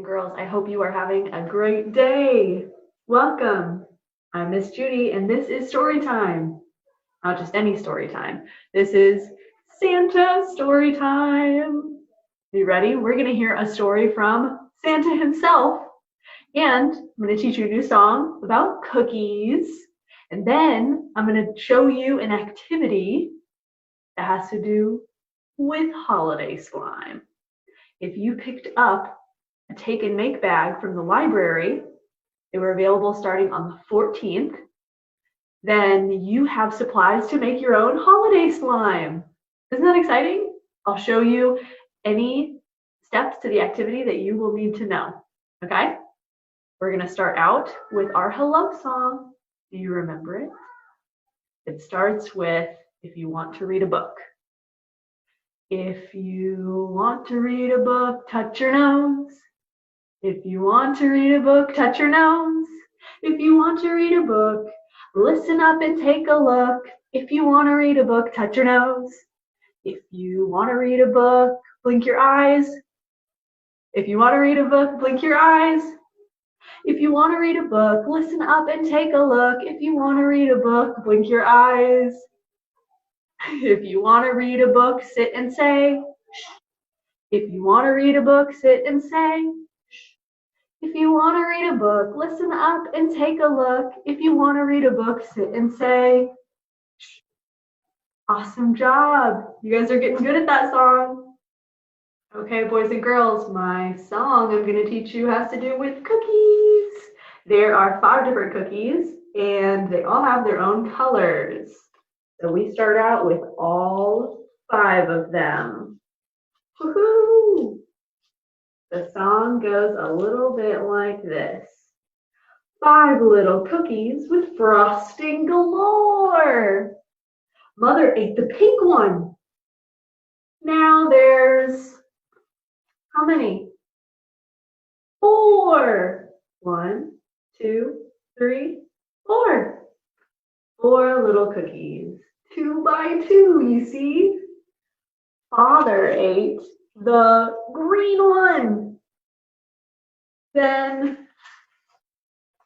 and girls. I hope you are having a great day. Welcome. I'm Miss Judy, and this is Storytime. Not just any story time. This is Santa story time. You ready? We're going to hear a story from Santa himself. And I'm going to teach you a new song about cookies. And then I'm going to show you an activity that has to do with holiday slime. If you picked up a take and make bag from the library, they were available starting on the 14th, then you have supplies to make your own holiday slime. Isn't that exciting? I'll show you any steps to the activity that you will need to know, okay? We're gonna start out with our hello song. Do you remember it? It starts with, if you want to read a book. If you want to read a book, touch your nose. If you want to read a book, touch your nose. If you want to read a book, listen up and take a look. If you want to read a book, touch your nose. If you want to read a book, blink your eyes. If you want to read a book, blink your eyes. If you want to read a book, listen up and take a look. If you want to read a book, blink your eyes. If you want to read a book, sit and say, shh. If you want to read a book, sit and say, shh. If you want to read a book, listen up and take a look. If you want to read a book, sit and say, shh. Awesome job. You guys are getting good at that song. Okay, boys and girls, my song I'm going to teach you has to do with cookies. There are 5 different cookies, and they all have their own colors. So we start out with all 5 of them. Woohoo! The song goes a little bit like this. 5 little cookies with frosting galore. Mother ate the pink one. Now there's, how many? 4. 1, 2, 3, 4. 4 little cookies. 2 by 2, you see? Father ate the green one. Then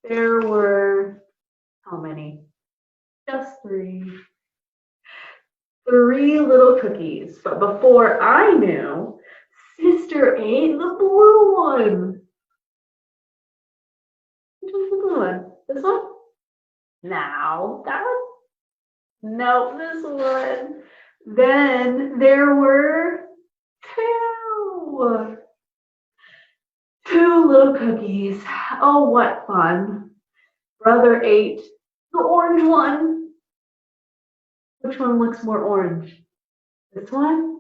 there were, how many? Just 3. 3 little cookies. But before I knew, Sister ate the blue one. Which one's the blue one? This one? Now, that one? No, this one. Then there were 2. 2 little cookies. Oh, what fun. Brother ate the orange one. Which one looks more orange? This one?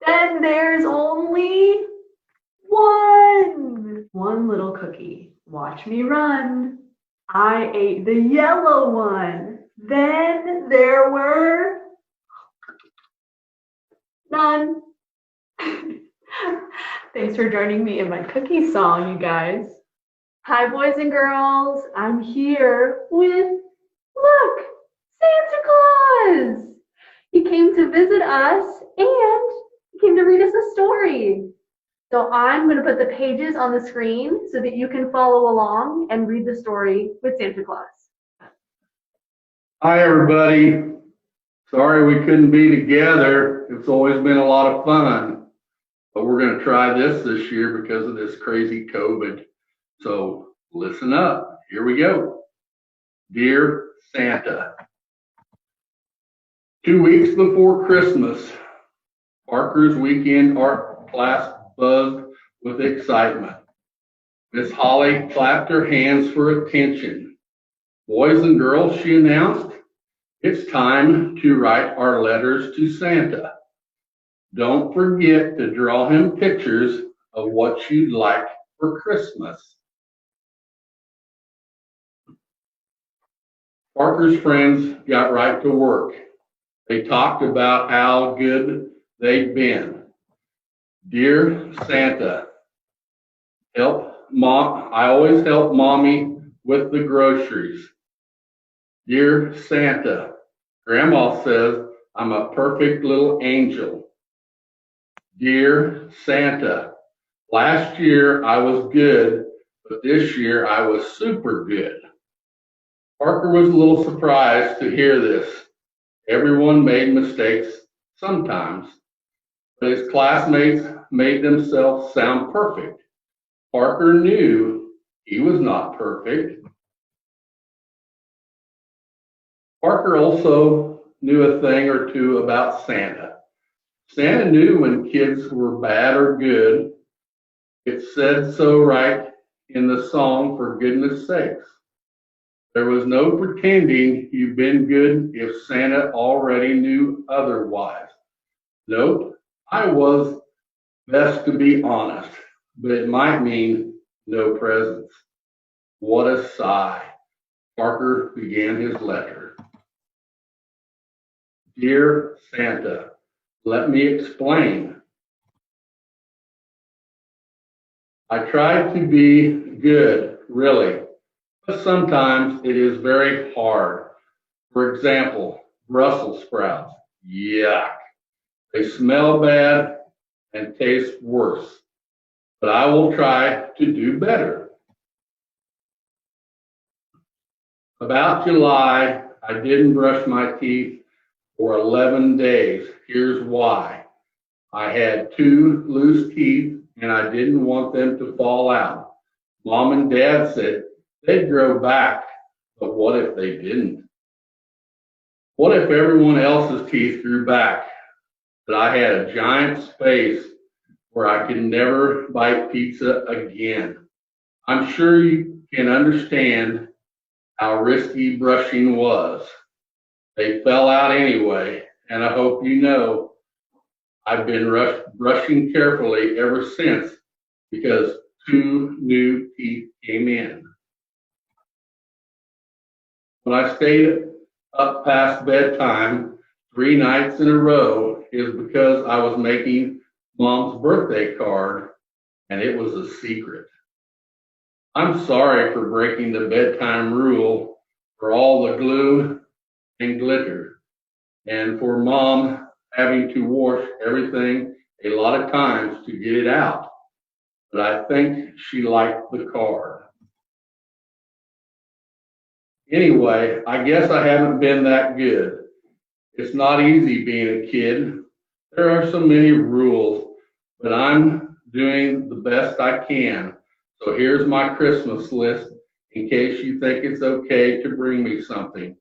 Then there's only 1. 1 little cookie. Watch me run. I ate the yellow one. Then there were none. Thanks for joining me in my cookie song, you guys. Hi, boys and girls. I'm here with, look, Santa Claus. He came to visit us and he came to read us a story. So I'm going to put the pages on the screen so that you can follow along and read the story with Santa Claus. Hi, everybody. Sorry we couldn't be together. It's always been a lot of fun. But we're going to try this year because of this crazy COVID. So listen up. Here we go. Dear Santa. 2 weeks before Christmas, Parker's weekend art class buzzed with excitement. Miss Holly clapped her hands for attention. Boys and girls, she announced, it's time to write our letters to Santa. Don't forget to draw him pictures of what you'd like for Christmas. Parker's friends got right to work. They talked about how good they'd been. Dear Santa, I always help Mommy with the groceries. Dear Santa, Grandma says I'm a perfect little angel. Dear Santa, Last year I was good, but this year I was super good. Parker was a little surprised to hear this. Everyone made mistakes sometimes, but his classmates made themselves sound perfect. Parker knew he was not perfect. Parker also knew a thing or two about Santa. Santa knew when kids were bad or good. It said so right in the song, for goodness sakes. There was no pretending you've been good if Santa already knew otherwise. Nope, I was best to be honest, but it might mean no presents. What a sigh. Parker began his letter. Dear Santa, let me explain. I tried to be good, really, but sometimes it is very hard. For example, Brussels sprouts. Yuck. They smell bad and taste worse, but I will try to do better. About July, I didn't brush my teeth for 11 days. Here's why. I had 2 loose teeth and I didn't want them to fall out. Mom and Dad said they'd grow back, but what if they didn't? What if everyone else's teeth grew back, but I had a giant space where I could never bite pizza again? I'm sure you can understand how risky brushing was. They fell out anyway, and I hope you know I've been brushing carefully ever since because 2 new teeth came in. When I stayed up past bedtime 3 nights in a row is because I was making Mom's birthday card and it was a secret. I'm sorry for breaking the bedtime rule, for all the glue and glitter, and for Mom having to wash everything a lot of times to get it out. But I think she liked the card. Anyway, I guess I haven't been that good. It's not easy being a kid. There are so many rules, but I'm doing the best I can. So here's my Christmas list in case you think it's okay to bring me something.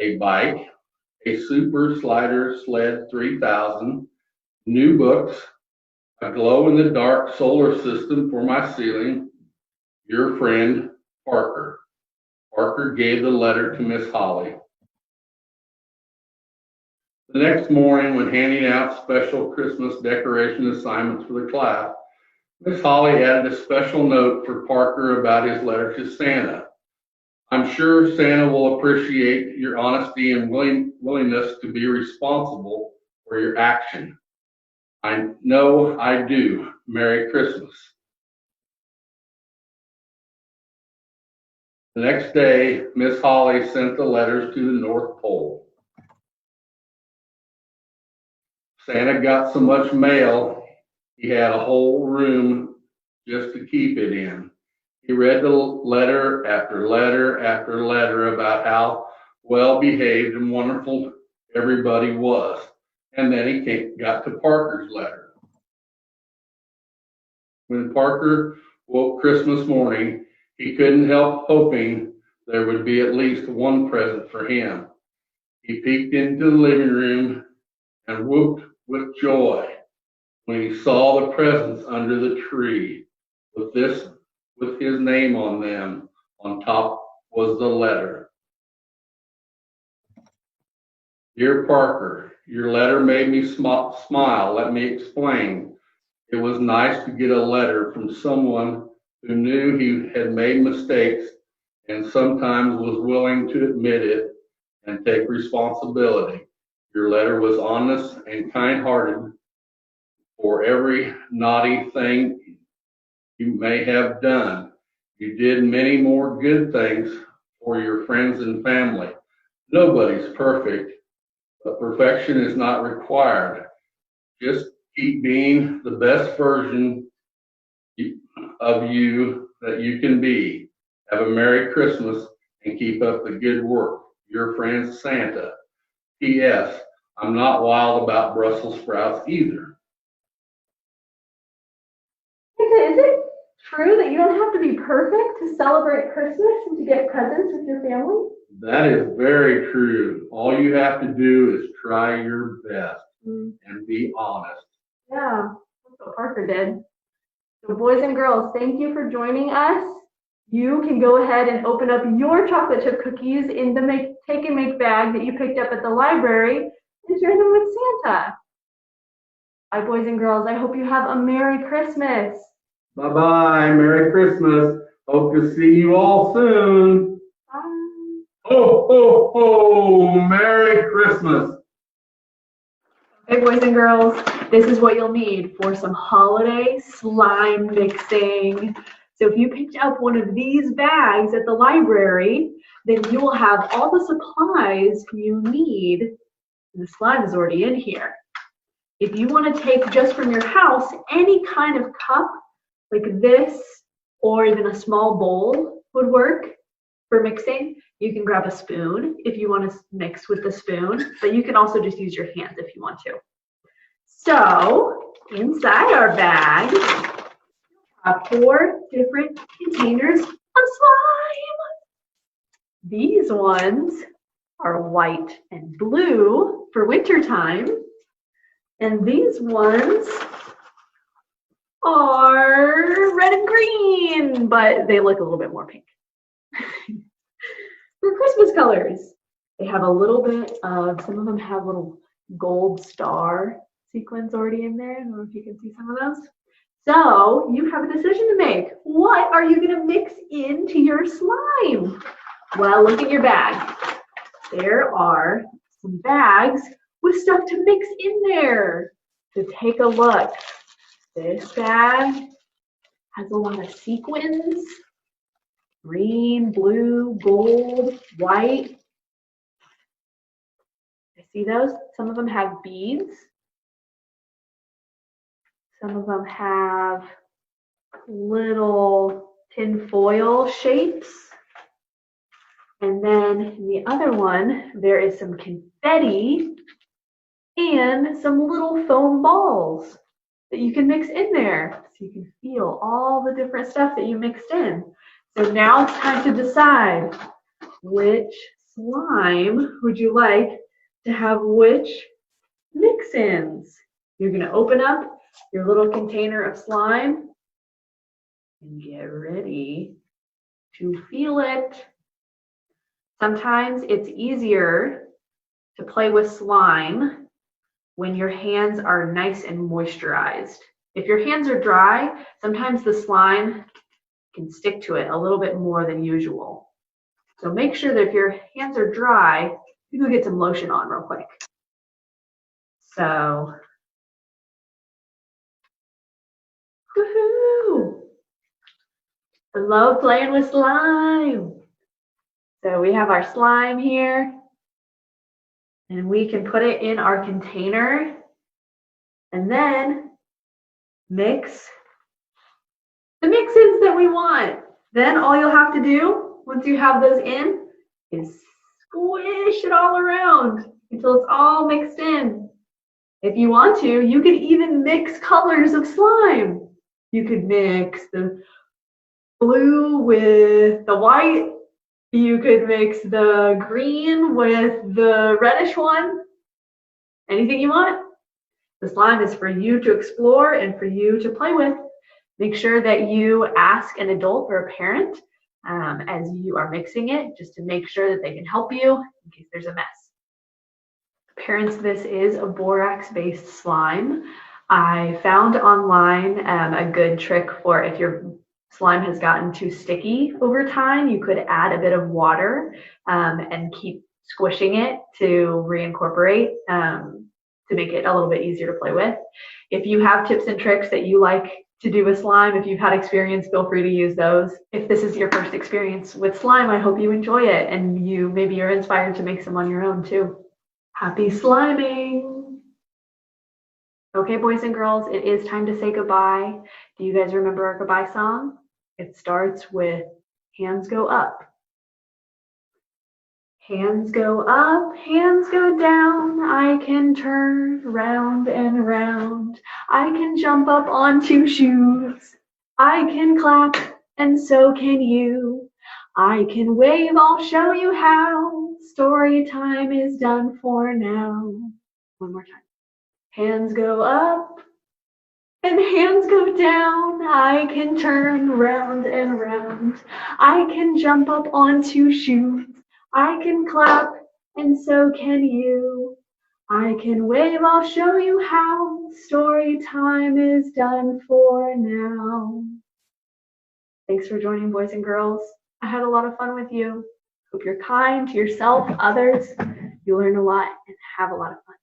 A bike, a Super Slider Sled 3000, new books, a glow-in-the-dark solar system for my ceiling. Your friend, Parker. Parker gave the letter to Miss Holly. The next morning, when handing out special Christmas decoration assignments for the class, Miss Holly added a special note for Parker about his letter to Santa. I'm sure Santa will appreciate your honesty and willingness to be responsible for your action. I know I do. Merry Christmas. The next day, Miss Holly sent the letters to the North Pole. Santa got so much mail, he had a whole room just to keep it in. He read the letter after letter after letter about how well behaved and wonderful everybody was. And then he got to Parker's letter. When Parker woke Christmas morning, he couldn't help hoping there would be at least one present for him. He peeked into the living room and whooped with joy when he saw the presents under the tree with his name on them. On top was the letter. Dear Parker, your letter made me smile. Let me explain. It was nice to get a letter from someone who knew he had made mistakes and sometimes was willing to admit it and take responsibility. Your letter was honest and kind-hearted. For every naughty thing you may have done, you did many more good things for your friends and family. Nobody's perfect, but perfection is not required. Just keep being the best version of you that you can be. Have a Merry Christmas and keep up the good work. Your friend Santa. P.S. I'm not wild about Brussels sprouts either. Is it true that you don't have to be perfect to celebrate Christmas and to get presents with your family? That is very true. All you have to do is try your best and be honest. Yeah, that's what Parker did. So boys and girls, thank you for joining us. You can go ahead and open up your chocolate chip cookies in the take and make bag that you picked up at the library and share them with Santa. Bye, boys and girls. I hope you have a Merry Christmas. Bye-bye. Merry Christmas. Hope to see you all soon. Bye. Ho, ho, ho. Merry Christmas. Okay, boys and girls, this is what you'll need for some holiday slime mixing. So if you picked up one of these bags at the library, then you will have all the supplies you need. The slime is already in here. If you want to take just from your house any kind of cup like this, or even a small bowl would work for mixing. You can grab a spoon if you want to mix with the spoon, but you can also just use your hands if you want to. So inside our bag, we have 4 different containers of slime. These ones are white and blue for winter time, and these ones are red and green, but they look a little bit more pink. For Christmas colors, they have a little bit of, some of them have little gold star sequins already in there. I don't know if you can see some of those. So you have a decision to make. What are you going to mix into your slime? Well, look at your bag. There are some bags with stuff to mix in there. So take a look. This bag has a lot of sequins, green, blue, gold, white. I see those. Some of them have beads. Some of them have little tin foil shapes. And then in the other one, there is some confetti and some little foam balls that you can mix in there. So you can feel all the different stuff that you mixed in. So now it's time to decide which slime would you like to have which mix-ins. You're going to open up your little container of slime and get ready to feel it. Sometimes it's easier to play with slime when your hands are nice and moisturized. If your hands are dry, sometimes the slime can stick to it a little bit more than usual. So make sure that if your hands are dry, you can get some lotion on real quick. So, woohoo! I love playing with slime. So we have our slime here, and we can put it in our container and then mix the mix-ins that we want. Then all you'll have to do once you have those in is squish it all around until it's all mixed in. If you want to, you could even mix colors of slime. You could mix the blue with the white. You could mix the green with the reddish one. Anything you want. The slime is for you to explore and for you to play with. Make sure that you ask an adult or a parent as you are mixing it, just to make sure that they can help you in case there's a mess. Parents, this is a borax-based slime. I found online a good trick for if your slime has gotten too sticky over time, you could add a bit of water and keep squishing it to reincorporate to make it a little bit easier to play with. If you have tips and tricks that you like to do with slime, if you've had experience, feel free to use those. If this is your first experience with slime, I hope you enjoy it and maybe you're inspired to make some on your own too. Happy sliming! Okay, boys and girls, it is time to say goodbye. Do you guys remember our goodbye song? It starts with hands go up. Hands go up, hands go down. I can turn round and round. I can jump up on two shoes. I can clap, and so can you. I can wave, I'll show you how. Story time is done for now. One more time. Hands go up, and hands go down. I can turn round and round. I can jump up on two shoes. I can clap, and so can you. I can wave, I'll show you how. Story time is done for now. Thanks for joining, boys and girls. I had a lot of fun with you. Hope you're kind to yourself, others. You learn a lot and have a lot of fun.